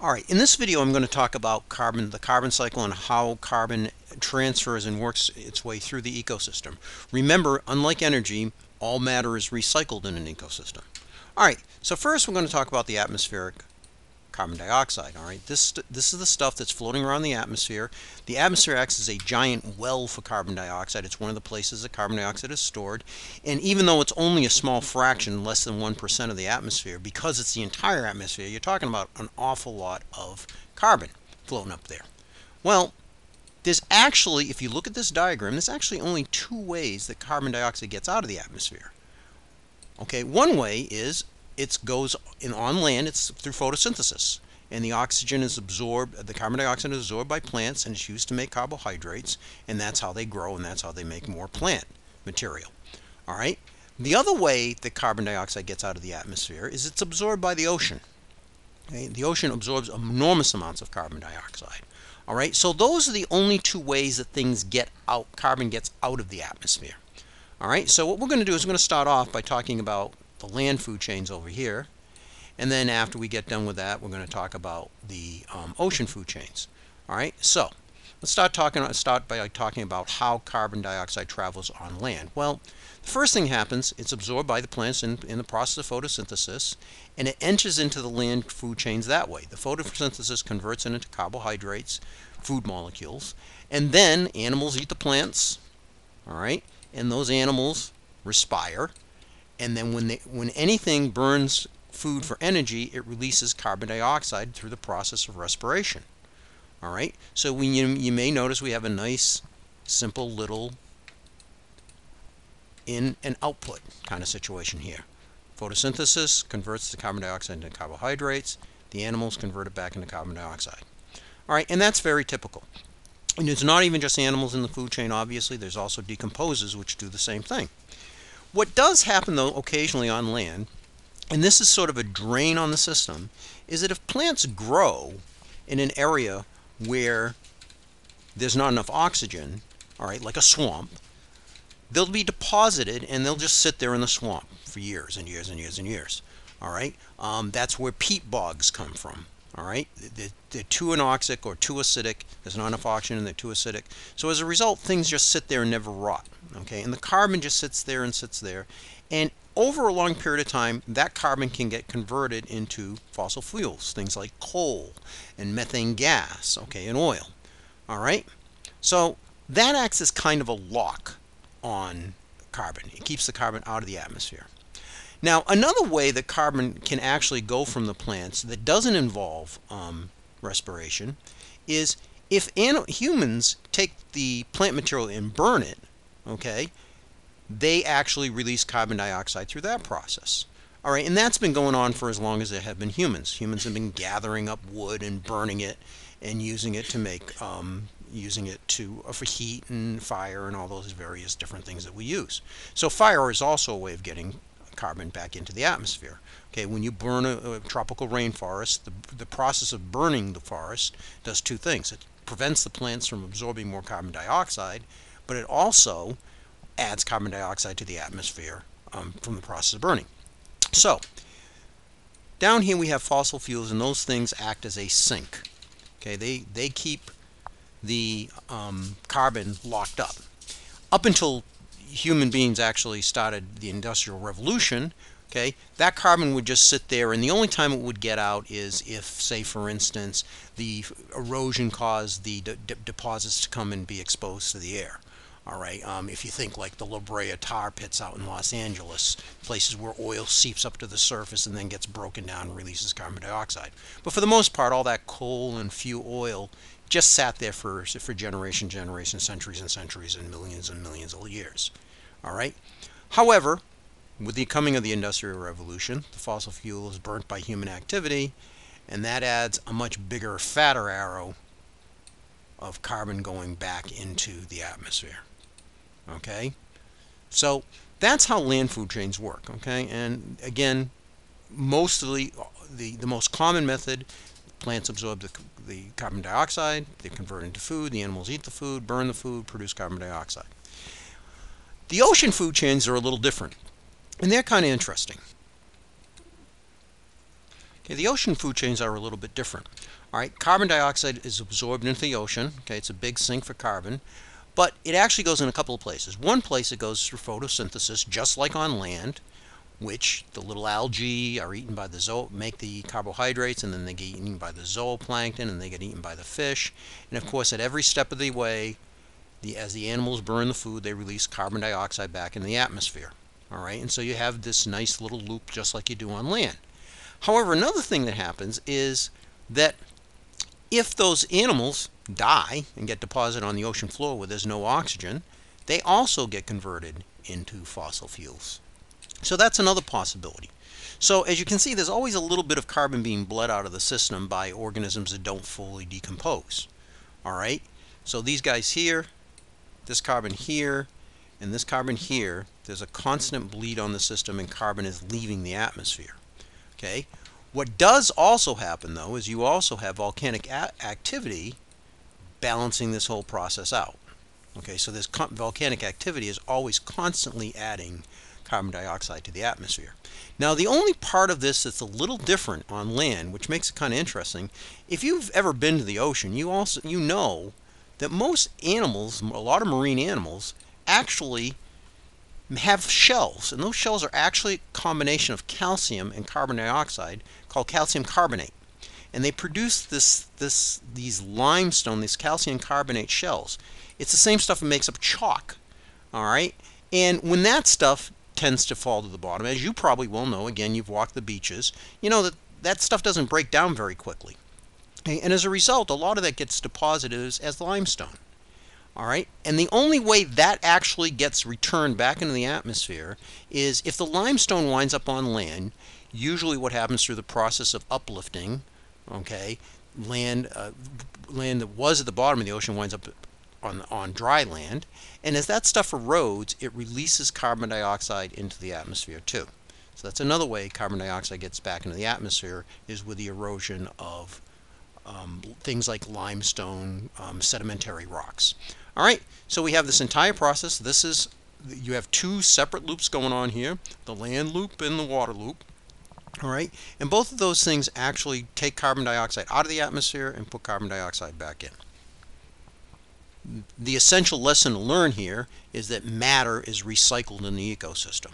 Alright, in this video I'm going to talk about the carbon cycle and how carbon transfers and works its way through the ecosystem. Remember, unlike energy, all matter is recycled in an ecosystem. Alright, so first we're going to talk about the atmospheric carbon dioxide. Alright, this is the stuff that's floating around the atmosphere. The atmosphere acts as a giant well for carbon dioxide. It's one of the places that carbon dioxide is stored. And even though it's only a small fraction, less than 1% of the atmosphere, because it's the entire atmosphere, you're talking about an awful lot of carbon floating up there. Well, there's actually, if you look at this diagram, there's actually only two ways that carbon dioxide gets out of the atmosphere. Okay, one way is it goes on land, it's through photosynthesis. And the oxygen is absorbed, the carbon dioxide is absorbed by plants and it's used to make carbohydrates, and that's how they grow and that's how they make more plant material. Alright? The other way that carbon dioxide gets out of the atmosphere is it's absorbed by the ocean. Okay? The ocean absorbs enormous amounts of carbon dioxide. Alright? So those are the only two ways that things get out, carbon gets out of the atmosphere. Alright? So what we're going to do is we're going to start off by talking about the land food chains over here, and then after we get done with that we're going to talk about the ocean food chains. Alright, so let's start by talking about how carbon dioxide travels on land. Well, the first thing happens, it's absorbed by the plants in the process of photosynthesis, and it enters into the land food chains that way. The photosynthesis converts it into carbohydrates, food molecules, and then animals eat the plants, alright, and those animals respire. And then when anything burns food for energy, it releases carbon dioxide through the process of respiration. All right. So you may notice we have a nice, simple little in and output kind of situation here. Photosynthesis converts the carbon dioxide into carbohydrates. The animals convert it back into carbon dioxide. All right, and that's very typical. And it's not even just animals in the food chain, obviously. There's also decomposers which do the same thing. What does happen, though, occasionally on land, and this is sort of a drain on the system, is that if plants grow in an area where there's not enough oxygen, all right, like a swamp, they'll be deposited and they'll just sit there in the swamp for years and years and years and years. All right, that's where peat bogs come from. All right, they're too anoxic or too acidic. There's not enough oxygen and they're too acidic. So as a result, things just sit there and never rot. Okay, and the carbon just sits there and sits there. And over a long period of time, that carbon can get converted into fossil fuels, things like coal and methane gas, okay, and oil. All right, so that acts as kind of a lock on carbon. It keeps the carbon out of the atmosphere. Now, another way that carbon can actually go from the plants that doesn't involve respiration is if humans take the plant material and burn it, okay, they actually release carbon dioxide through that process. All right, and that's been going on for as long as there have been humans. Humans have been gathering up wood and burning it and using it to make, for heat and fire and all those various different things that we use. So fire is also a way of getting carbon back into the atmosphere. Okay, when you burn a tropical rainforest, the process of burning the forest does two things. It prevents the plants from absorbing more carbon dioxide, but it also adds carbon dioxide to the atmosphere from the process of burning. So down here we have fossil fuels, and those things act as a sink. Okay, they keep the carbon locked up. Up until human beings actually started the Industrial Revolution, okay, that carbon would just sit there, and the only time it would get out is if, say, for instance, the erosion caused the deposits to come and be exposed to the air. All right, if you think like the La Brea tar pits out in Los Angeles, places where oil seeps up to the surface and then gets broken down and releases carbon dioxide. But for the most part, all that coal and fuel oil just sat there for generations, centuries and centuries, and millions of years. All right. However, with the coming of the Industrial Revolution, the fossil fuel is burnt by human activity, and that adds a much bigger, fatter arrow of carbon going back into the atmosphere. Okay, so that's how land food chains work. Okay, and again, mostly the most common method, plants absorb the carbon dioxide, they convert it into food, the animals eat the food, burn the food, produce carbon dioxide. The ocean food chains are a little different, and they're kind of interesting. Okay, the ocean food chains are a little bit different. All right, carbon dioxide is absorbed into the ocean. Okay, it's a big sink for carbon, but it actually goes in a couple of places. One place it goes through photosynthesis, just like on land, which the little algae are eaten by the make the carbohydrates, and then they get eaten by the zooplankton, and they get eaten by the fish. And of course, at every step of the way, as the animals burn the food, they release carbon dioxide back in the atmosphere. All right, and so you have this nice little loop just like you do on land. However, another thing that happens is that if those animals die and get deposited on the ocean floor where there's no oxygen, they also get converted into fossil fuels. So that's another possibility. So as you can see, there's always a little bit of carbon being bled out of the system by organisms that don't fully decompose. All right, so these guys here, this carbon here, and this carbon here, there's a constant bleed on the system, and carbon is leaving the atmosphere. Okay. What does also happen, though, is you also have volcanic activity balancing this whole process out. Okay, so this volcanic activity is always constantly adding carbon dioxide to the atmosphere. Now, the only part of this that's a little different on land, which makes it kind of interesting, if you've ever been to the ocean, you know that most animals, a lot of marine animals, actually have shells, and those shells are actually a combination of calcium and carbon dioxide called calcium carbonate, and they produce these limestone, these calcium carbonate shells. It's the same stuff that makes up chalk. All right, and when that stuff tends to fall to the bottom, as you probably well know, again, you've walked the beaches, you know that stuff doesn't break down very quickly, okay? And as a result, a lot of that gets deposited as limestone. All right, and the only way that actually gets returned back into the atmosphere is if the limestone winds up on land. Usually what happens through the process of uplifting, okay, land that was at the bottom of the ocean winds up on dry land, and as that stuff erodes, it releases carbon dioxide into the atmosphere too. So that's another way carbon dioxide gets back into the atmosphere, is with the erosion of things like limestone, sedimentary rocks. All right, so we have this entire process. You have two separate loops going on here, the land loop and the water loop. All right, and both of those things actually take carbon dioxide out of the atmosphere and put carbon dioxide back in. The essential lesson to learn here is that matter is recycled in the ecosystem.